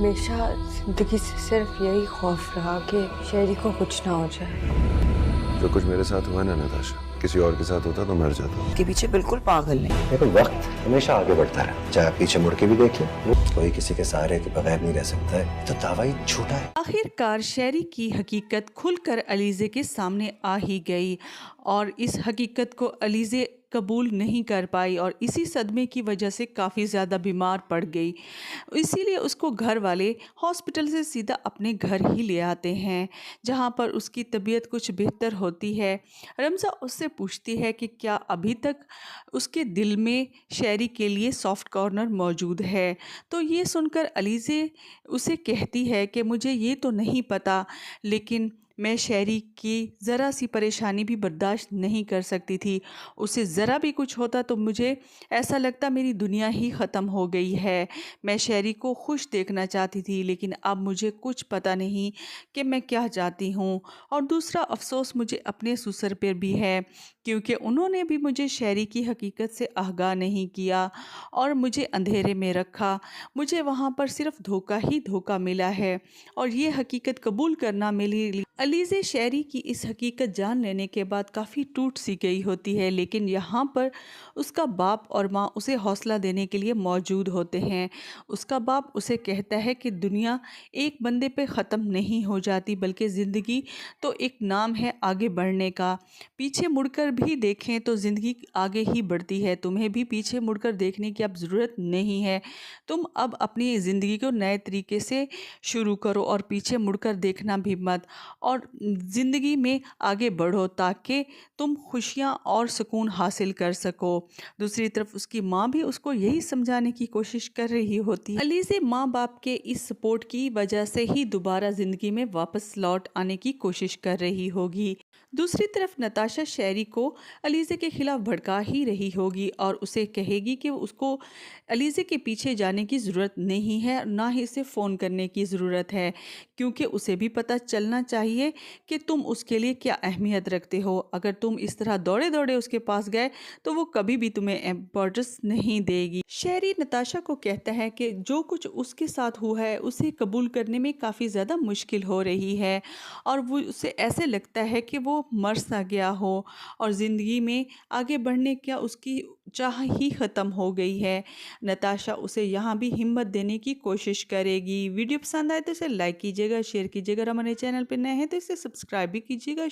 हमेशा जिंदगी से सिर्फ यही खौफ रहा कि शेरी को कुछ ना हो जाए। जो कुछ मेरे साथ हुआ ना नताशा, किसी और के साथ होता तो मर जाता। के पीछे बिल्कुल पागल नहीं। लेकिन वक्त हमेशा आगे बढ़ता रहा, चाहे आप पीछे मुड़ के भी देख लें, कोई किसी के सहारे के बगैर नहीं रह सकता है। तो दावा ही झूठा है। आखिरकार शेरी की हकीकत खुलकर अलीज़े के सामने आ ही गई और इस हकीकत को अलीज़े कबूल नहीं कर पाई और इसी सदमे की वजह से काफ़ी ज़्यादा बीमार पड़ गई। इसीलिए उसको घर वाले हॉस्पिटल से सीधा अपने घर ही ले आते हैं, जहाँ पर उसकी तबीयत कुछ बेहतर होती है। रमज़ा उससे पूछती है कि क्या अभी तक उसके दिल में शेरी के लिए सॉफ्ट कॉर्नर मौजूद है। तो ये सुनकर अलीज़े उसे कहती है कि मुझे ये तो नहीं पता, लेकिन मैं शेरी की ज़रा सी परेशानी भी बर्दाश्त नहीं कर सकती थी। उसे ज़रा भी कुछ होता तो मुझे ऐसा लगता मेरी दुनिया ही ख़त्म हो गई है। मैं शेरी को खुश देखना चाहती थी, लेकिन अब मुझे कुछ पता नहीं कि मैं क्या चाहती हूँ। और दूसरा अफसोस मुझे अपने ससुर पर भी है, क्योंकि उन्होंने भी मुझे शेरी की हकीकत से आगाह नहीं किया और मुझे अंधेरे में रखा। मुझे वहाँ पर सिर्फ धोखा ही धोखा मिला है और ये हकीकत कबूल करना मेरे लिए। अलीज़े शेरी की इस हकीकत जान लेने के बाद काफ़ी टूट सी गई होती है, लेकिन यहाँ पर उसका बाप और माँ उसे हौसला देने के लिए मौजूद होते हैं। उसका बाप उसे कहता है कि दुनिया एक बंदे पे ख़त्म नहीं हो जाती, बल्कि ज़िंदगी तो एक नाम है आगे बढ़ने का। पीछे मुड़कर भी देखें तो ज़िंदगी आगे ही बढ़ती है। तुम्हें भी पीछे मुड़कर देखने की अब ज़रूरत नहीं है। तुम अब अपनी ज़िंदगी को नए तरीके से शुरू करो और पीछे मुड़कर देखना भी मत, और ज़िंदगी में आगे बढ़ो ताकि तुम खुशियाँ और सुकून हासिल कर सको। दूसरी तरफ उसकी माँ भी उसको यही समझाने की कोशिश कर रही होती है। अलीज़े माँ बाप के इस सपोर्ट की वजह से ही दोबारा ज़िंदगी में वापस लौट आने की कोशिश कर रही होगी। दूसरी तरफ नताशा शेरी को अलीज़े के खिलाफ भड़का ही रही होगी और उसे कहेगी कि उसको अलीज़े के पीछे जाने की ज़रूरत नहीं है, ना ही इसे फ़ोन करने की ज़रूरत है, क्योंकि उसे भी पता चलना चाहिए कि तुम उसके लिए क्या अहमियत रखते हो। अगर तुम इस तरह दौड़े दौड़े उसके पास गए तो वो कभी भी तुम्हें इम्पोर्टेंस नहीं देगी। शेरी नताशा को कहता है कि जो कुछ उसके साथ हुआ है उसे कबूल करने में काफ़ी ज़्यादा मुश्किल हो रही है और वो उसे ऐसे लगता है कि वो मर सा गया हो और ज़िंदगी में आगे बढ़ने का उसकी चाह ही ख़त्म हो गई है। नताशा उसे यहाँ भी हिम्मत देने की कोशिश करेगी। वीडियो पसंद आए तो इसे लाइक कीजिएगा, शेयर कीजिएगा। हमारे चैनल पर नए हैं तो इसे सब्सक्राइब भी कीजिएगा।